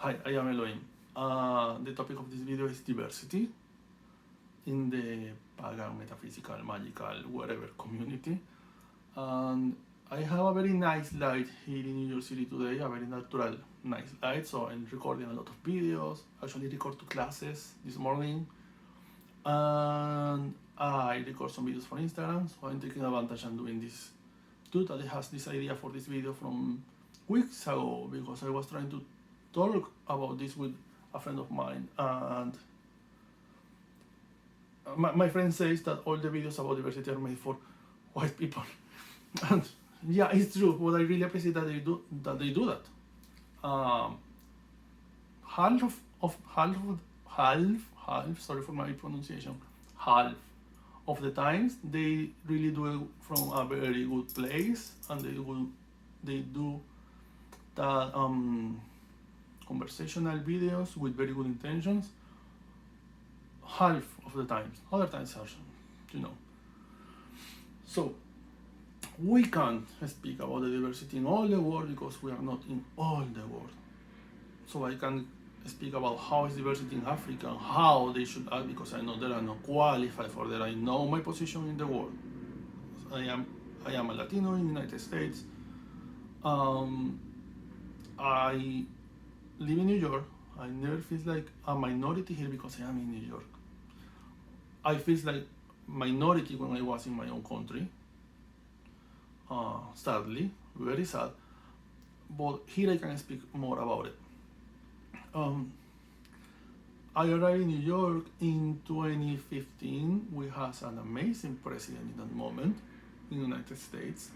Hi, I am Elohim. The topic of this video is diversity in the Pagan, Metaphysical, Magical, whatever community. And I have a very nice light here in New York City today, a very natural, nice light. So I'm recording a lot of videos. Actually record 2 classes this morning. And I record some videos for Instagram. So I'm taking advantage and doing this. Dude that has this idea for this video from weeks ago because I was trying to talk about this with a friend of mine, and my friend says that all the videos about diversity are made for white people. And yeah, it's true, but I really appreciate that they do that. Half, sorry for my pronunciation, half of the times they really do it from a very good place, and they do that conversational videos with very good intentions. Half of the times, other times are, So we can't speak about the diversity in all the world because we are not in all the world. So I can speak about how is diversity in Africa and how they should act, because I know that I'm not qualified for that. I know my position in the world. I am a Latino in the United States. I live in New York. I never feel like a minority here because I am in New York. I feel like minority when I was in my own country. Sadly, very sad. But here I can speak more about it. I arrived in New York in 2015. We had an amazing president in that moment in the United States.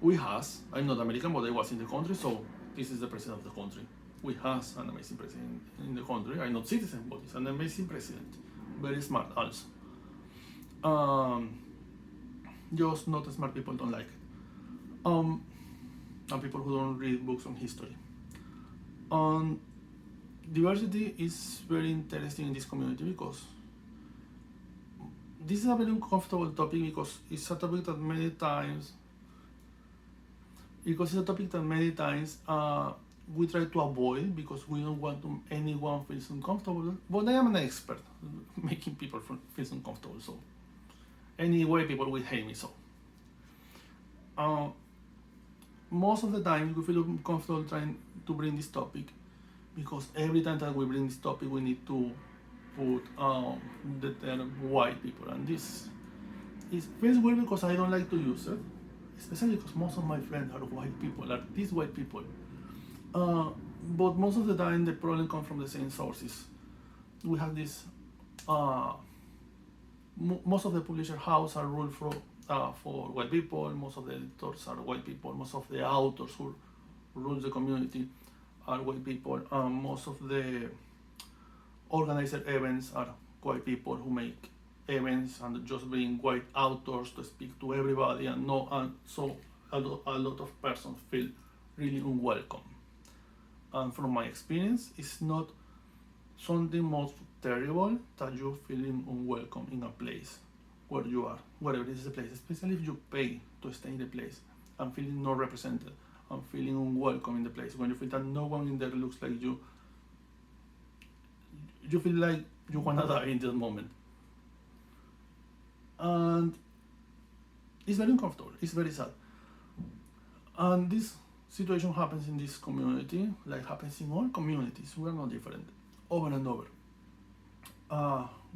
I'm not American, but I was in the country, so this is the president of the country. We have an amazing president in the country. I'm not citizen, but it's an amazing president. Very smart also. Just not smart people don't like it. And people who don't read books on history. Diversity is very interesting in this community because this is a very uncomfortable topic because it's a topic that many times we try to avoid because we don't want anyone feels uncomfortable. But I am an expert making people feel uncomfortable, so anyway people will hate me. So most of the time we feel uncomfortable trying to bring this topic because every time that we bring this topic we need to put the term white people, and this feels weird because I don't like to use it, especially because most of my friends are white people, are these white people. But most of the time the problem comes from the same sources. We have this, most of the publisher house are ruled for white people, most of the editors are white people, most of the authors who rule the community are white people, most of the organizer events are white people who make events and just bring white authors to speak to everybody, and so a lot of persons feel really unwelcome. And from my experience, it's not something most terrible that you feeling unwelcome in a place where you are, wherever this is the place, especially if you pay to stay in the place and feeling not represented and feeling unwelcome in the place. When you feel that no one in there looks like you feel like you wanna die in that moment. And it's very uncomfortable, it's very sad. And this situation happens in this community, like happens in all communities. We are not different, over and over.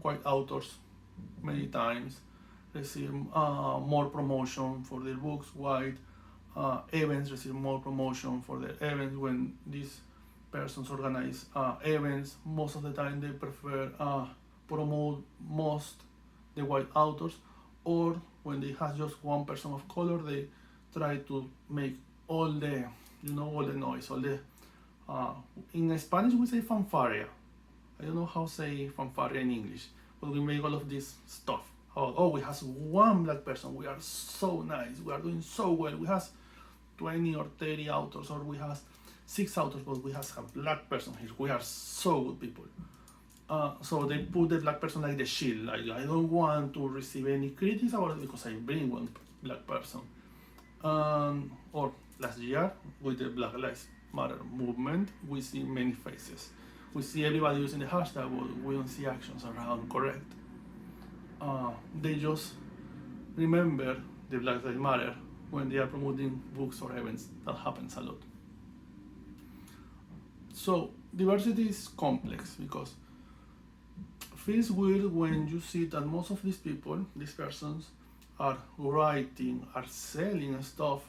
White authors many times receive more promotion for their books. White events receive more promotion for their events. When these persons organize events, most of the time they prefer promote most the white authors, or when they have just one person of color, they try to make all the noise, all the in Spanish we say fanfaria. I don't know how to say fanfaria in English, but we make all of this stuff. We have one black person, we are so nice, we are doing so well, we have 20 or 30 authors, or we have 6 authors, but we have a black person here, we are so good people. So they put the black person like the shield, like I don't want to receive any critics about it because I bring one black person. Or last year with the Black Lives Matter movement, we see many faces. We see everybody using the hashtag, but we don't see actions around, correct? They just remember the Black Lives Matter when they are promoting books or events. That happens a lot. So diversity is complex because it feels weird when you see that most of these people, these persons, are writing, are selling stuff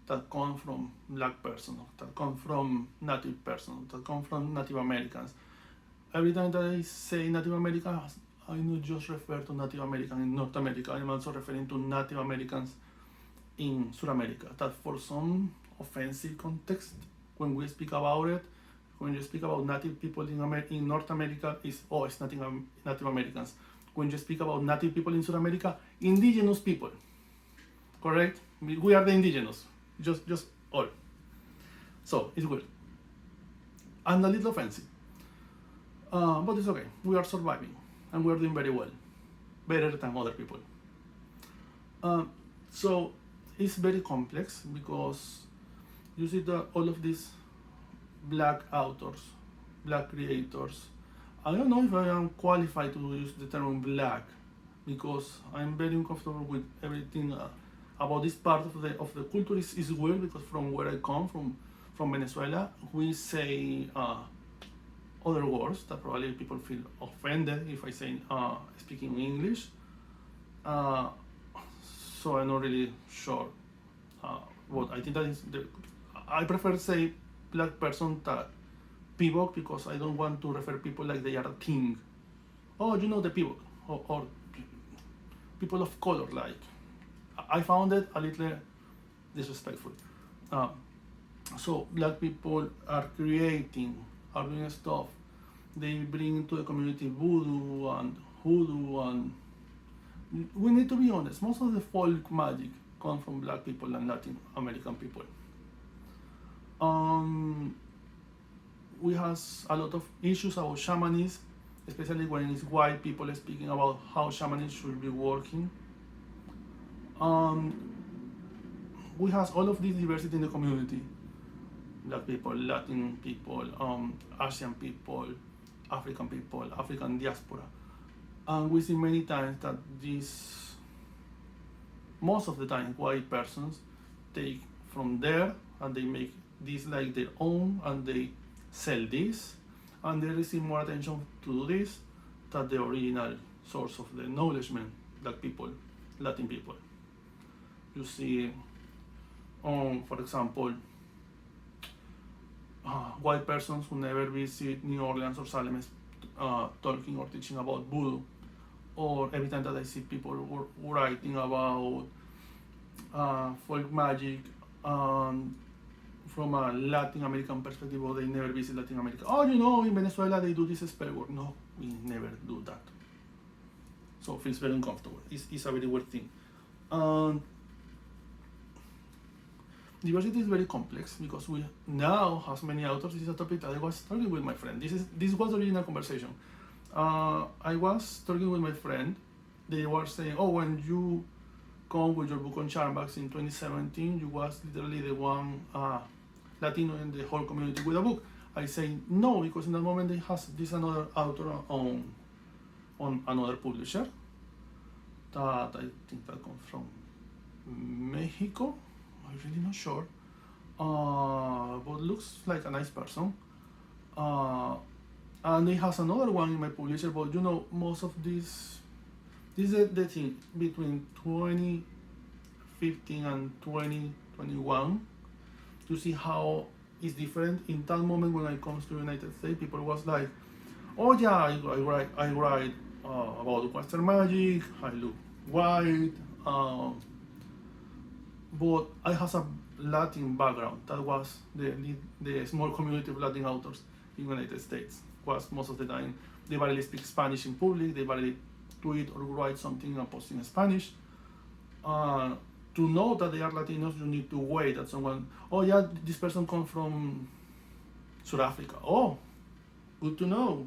that come from black persons, that come from native persons, that come from Native Americans. Every time that I say Native Americans, I not just refer to Native Americans in North America, I'm also referring to Native Americans in South America. That for some offensive context, when we speak about it, when you speak about native people in North America, it's Native Americans. When you speak about native people in South America, indigenous people, correct? We are the indigenous, just all. So it's weird and a little offensive, but it's okay. We are surviving and we are doing very well, better than other people. So it's very complex because you see that all of these black authors, black creators. I don't know if I am qualified to use the term black because I'm very uncomfortable with everything about this part of the culture. Is weird because from where I come from Venezuela, we say other words that probably people feel offended if I say speaking English. So I'm not really sure. But I think that is I prefer to say black person that Pivot because I don't want to refer people like they are a king. Oh, you know the Pivot or people of color. Like I found it a little disrespectful. So black people are creating, are doing stuff. They bring to the community voodoo and hoodoo, and we need to be honest. Most of the folk magic comes from black people and Latin American people. We have a lot of issues about shamanism, especially when it's white people speaking about how shamanism should be working. We have all of this diversity in the community. Black people, Latin people, Asian people, African diaspora. And we see many times that most of the time, white persons take from there and they make this like their own and they sell this and they receive more attention to do this than the original source of the acknowledgement, black people, Latin people. You see, for example, white persons who never visit New Orleans or Salem talking or teaching about voodoo, or every time that I see people writing about folk magic from a Latin American perspective, or they never visit Latin America. Oh, you know, in Venezuela they do this spell work. No, we never do that. So it feels very uncomfortable. It's a very weird thing. Diversity is very complex because we now have many authors. This is a topic that I was talking with my friend. This was the original conversation. I was talking with my friend. They were saying, oh, when you come with your book on Charmbacks in 2017, you was literally the one Latino in the whole community with a book. I say no, because in that moment they has this another author on another publisher that I think that comes from Mexico. I'm really not sure, but looks like a nice person. And he has another one in my publisher, but you know, most of this is the thing between 2015 and 2021. You see how it's different. In that moment when I comes to United States, people was like, oh yeah, I write about Western magic, I look white, but I have a Latin background. That was the small community of Latin authors in the United States. Was most of the time they barely speak Spanish in public, they barely tweet or write something and post in Spanish. To know that they are Latinos, you need to wait that someone, oh yeah, this person comes from South Africa. Oh, good to know.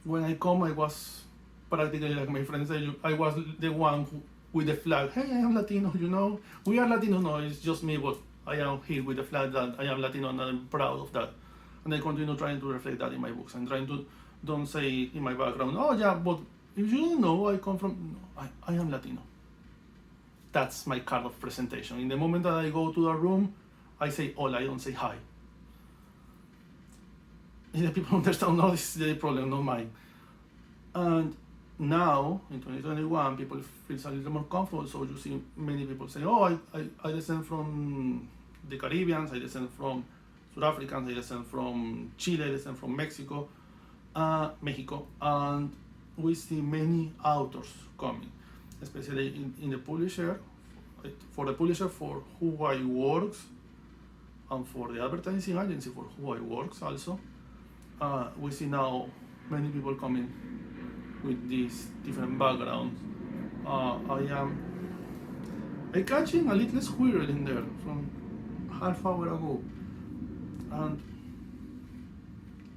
When I come, I was practically like my friends said, I was the one with the flag. Hey, I am Latino, you know. We are Latino, no, it's just me, but I am here with the flag that I am Latino and I'm proud of that. And I continue trying to reflect that in my books. I'm trying to don't say in my background, oh yeah, but if you don't know, I come from, I am Latino. That's my card of presentation. In the moment that I go to the room, I say hola, I don't say hi. If the people understand, no, this is their problem, not mine. And now, in 2021, people feel a little more comfortable, so you see many people say, oh, I descend from the Caribbeans, I descend from South Africans, I descend from Chile, I descend from Mexico, and we see many authors coming, especially in the publisher, for the publisher for who I works, and for the advertising agency for who I works also. We see now many people coming with these different backgrounds. I catching a little squirrel in there from half hour ago, and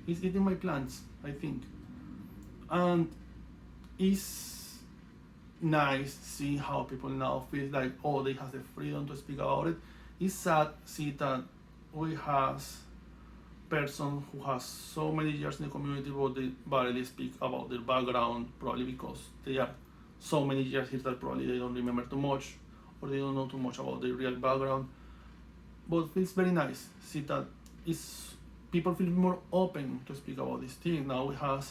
it's eating my plants, I think. And it's nice see how people now feel like, oh, they have the freedom to speak about it. It's sad see that we have person who has so many years in the community but they barely speak about their background, probably because they are so many years here that probably they don't remember too much or they don't know too much about their real background. But it feels very nice see that people feel more open to speak about these things. Now we have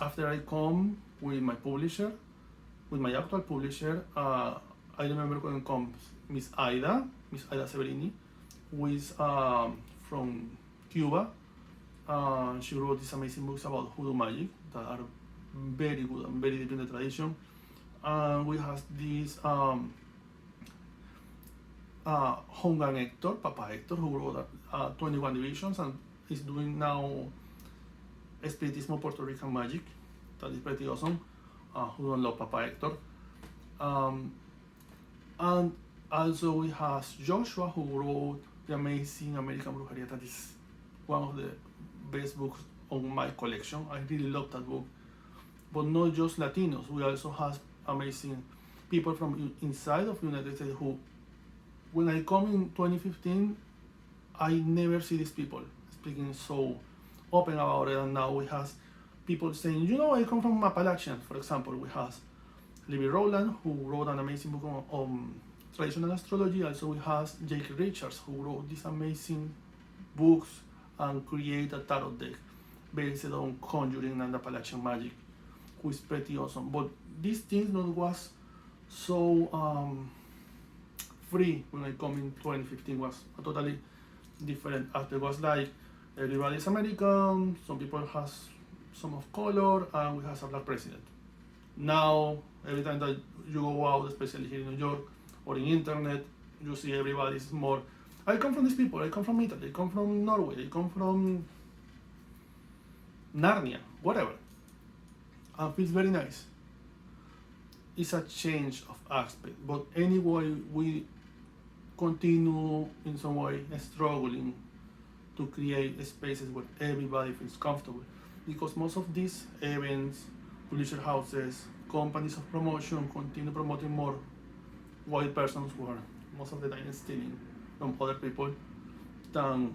after I come with my publisher, with my actual publisher, I remember when comes Miss Aida Severini, who is from Cuba. She wrote these amazing books about hoodoo magic that are very good and very deep in the tradition. We have this Hongan Hector, Papa Hector, who wrote 21 Divisions and is doing now Espiritismo Puerto Rican Magic. That is pretty awesome. Who don't love Papa Hector? And also we have Joshua, who wrote the amazing American Brujeria. That is one of the best books on my collection. I really love that book. But not just Latinos, we also have amazing people from inside of the United States who, when I come in 2015, I never see these people speaking so open about it, and now we have people saying, you know, I come from Appalachian, for example. We have Libby Rowland, who wrote an amazing book on traditional astrology. Also we have Jake Richards, who wrote these amazing books and create a tarot deck based on conjuring and Appalachian magic, who is pretty awesome. But these things not was so free when I come in 2015. Was a totally different. After was like everybody's American, some people has some of color, and we have a black president. Now every time that you go out, especially here in New York or in internet, you see everybody's more, I come from these people, I come from Italy, I come from Norway, I come from Narnia, whatever. And feels very nice. It's a change of aspect, but anyway, we continue in some way struggling to create spaces where everybody feels comfortable, because most of these events, publisher houses, companies of promotion continue promoting more white persons who are most of the time stealing from other people than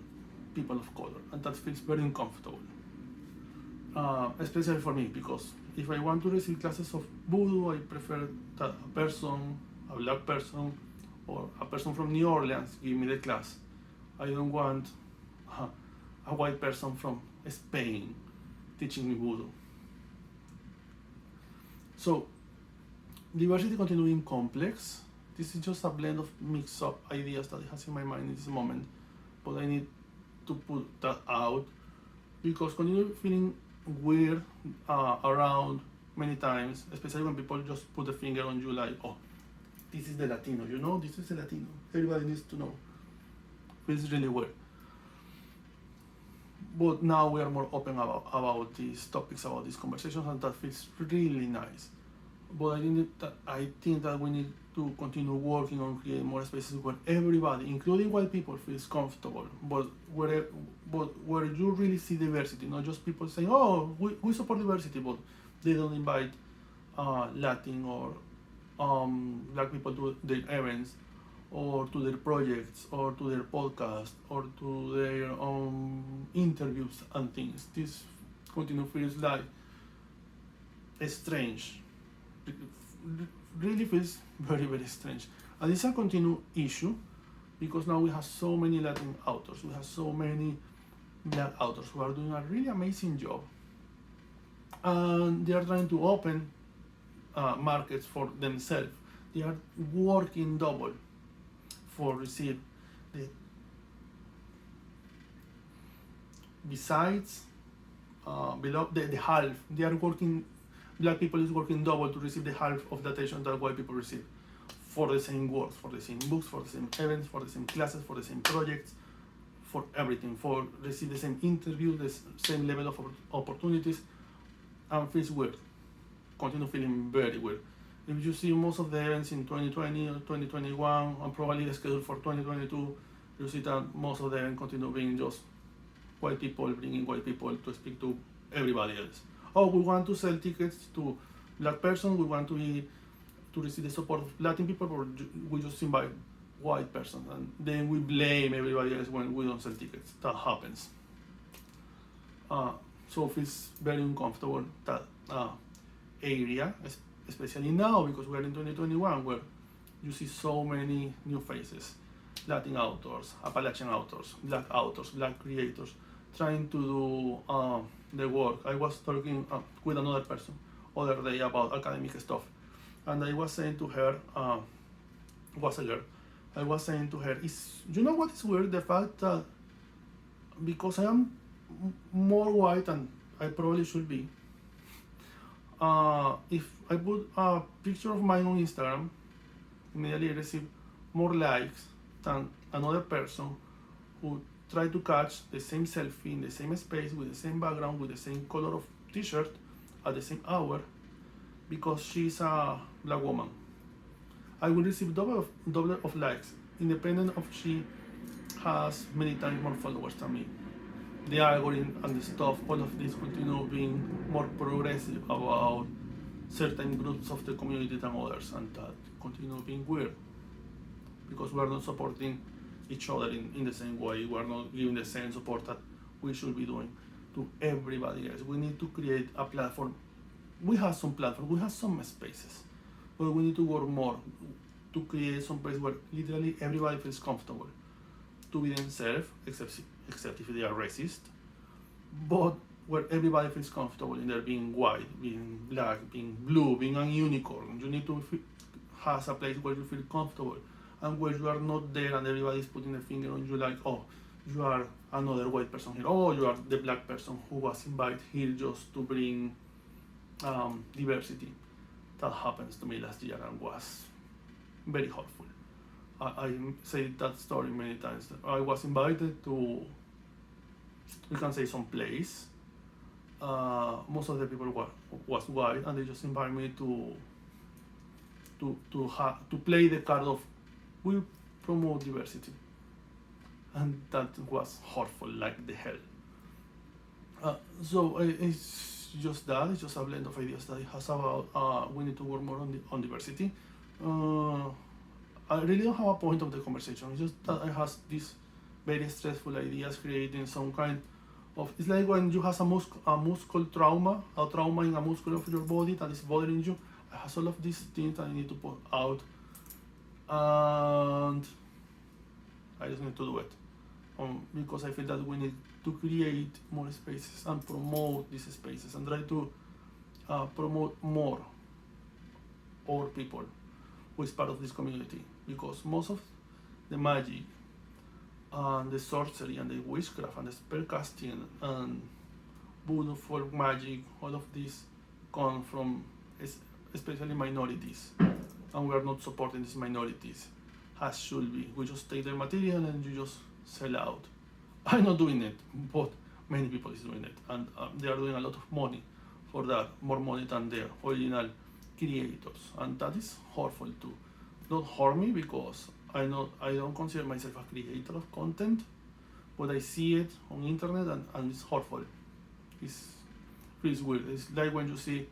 people of color, and that feels very uncomfortable, especially for me, because if I want to receive classes of voodoo, I prefer that a person, a black person, or a person from New Orleans give me the class. I don't want a white person from Spain teaching me voodoo. So diversity continuing complex. This is just a blend of mix-up ideas that I have in my mind in this moment, but I need to put that out because continue feeling weird around many times, especially when people just put the finger on you like, oh, this is the Latino, you know, this is the Latino. Everybody needs to know. Feels really weird. But now we are more open about these topics, about these conversations, and that feels really nice. But I think that we need to continue working on creating more spaces where everybody, including white people, feels comfortable, but where you really see diversity, not just people saying, oh, we support diversity, but they don't invite Latin or black people to their events, or to their projects, or to their podcast, or to their interviews and things. This continue feels like strange. It really feels very, very strange. And it's a continued issue because now we have so many Latin authors, we have so many Black authors who are doing a really amazing job. And they are trying to open markets for themselves. They are working double for receive the besides below the half. They are working. Black people is working double to receive the half of the attention that white people receive for the same works, for the same books, for the same events, for the same classes, for the same projects, for everything, for receive the same interview, the same level of opportunities, and feels weird. Continue feeling very weird. If you see most of the events in 2020 or 2021, and probably the schedule for 2022, you see that most of them continue being just white people bringing white people to speak to everybody else. Oh, we want to sell tickets to Black person, we want to receive the support of Latin people, or we just invite white person, and then we blame everybody else when we don't sell tickets. That happens. So it feels very uncomfortable, that area, especially now because we're in 2021, where you see so many new faces, Latin authors, Appalachian authors, Black creators, trying to do the work. I was talking with another person other day about academic stuff, and I was saying to her, was a girl, I was saying to her, you know what is weird? The fact that because I am more white than I probably should be, if I put a picture of mine on Instagram, immediately receive more likes than another person who tried to catch the same selfie in the same space with the same background with the same color of t-shirt at the same hour because she's a Black woman. I will receive double of likes, independent of she has many times more followers than me. The algorithm and the stuff, all of this continue being more progressive about certain groups of the community than others, and that continue being weird because we are not supporting each other in the same way. We are not giving the same support that we should be doing to everybody else. We need to create a platform. We have some platforms, we have some spaces, but we need to work more to create some place where literally everybody feels comfortable to be themselves, except if they are racist, but where everybody feels comfortable in there being white, being Black, being blue, being a unicorn. You need to have a place where you feel comfortable and where you are not there and everybody is putting a finger on you like, oh, you are another white person here, oh, you are the Black person who was invited here just to bring diversity. That happens to me last year and was very hurtful. I said that story many times. I was invited to, we can say, some place. Most of the people was white, and they just invited me to play the card of we promote diversity, and that was hurtful like the hell. So it's just that. It's just a blend of ideas that it has about we need to work more on diversity. I really don't have a point of the conversation. It's just that I have these very stressful ideas creating some kind of, it's like when you have a muscle trauma, a trauma in a muscle of your body that is bothering you. I have all of these things that I need to put out, and I just need to do it because I feel that we need to create more spaces and promote these spaces and try to promote more people who is part of this community, because most of the magic and the sorcery and the witchcraft and the spellcasting and voodoo folk magic, all of this come from especially minorities, and we are not supporting these minorities as should be. We just take their material and you just sell out. I'm not doing it, but many people is doing it, and they are doing a lot of money for that, more money than the original creators, and that is hurtful too. Don't hurt me because I don't consider myself a creator of content, but I see it on internet and it's hurtful. It feels weird. It's like when you see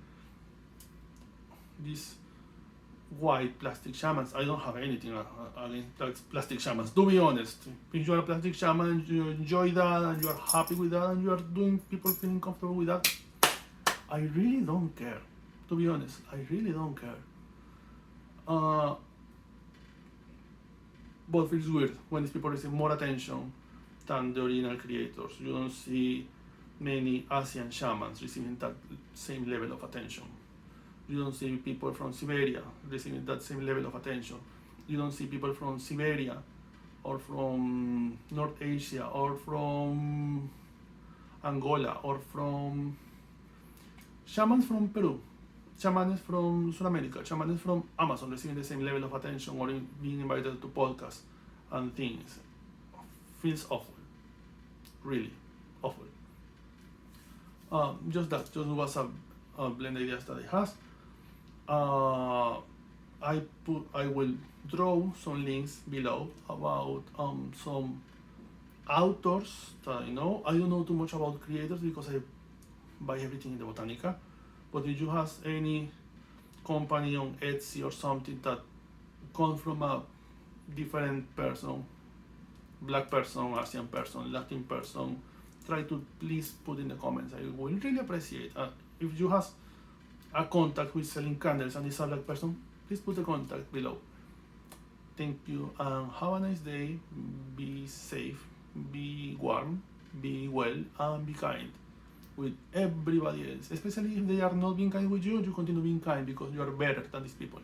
this white plastic shamans. I don't have anything against plastic shamans, to be honest. If you are a plastic shaman and you enjoy that and you are happy with that and you are doing people feeling comfortable with that, I really don't care. To be honest, I really don't care. But it feels weird when these people receive more attention than the original creators. You don't see many Asian shamans receiving that same level of attention. You don't see people from Siberia receiving that same level of attention. You don't see people from Siberia or from North Asia or from Angola or from shamans from Peru, shamans from South America, shamans from Amazon receiving the same level of attention or being invited to podcasts and things. Feels awful. Really awful. Just was a blend ideas that I has. I will draw some links below about some authors that I know. I don't know too much about creators because I buy everything in the Botanica. But if you have any company on Etsy or something that comes from a different person, black person, Asian person, Latin person, try to please put in the comments. I will really appreciate. If you have a contact with selling candles and is a black person, please put the contact below. Thank you and have a nice day. Be safe, be warm, be well, and be kind with everybody else. Especially if they are not being kind with you, you continue being kind because you are better than these people.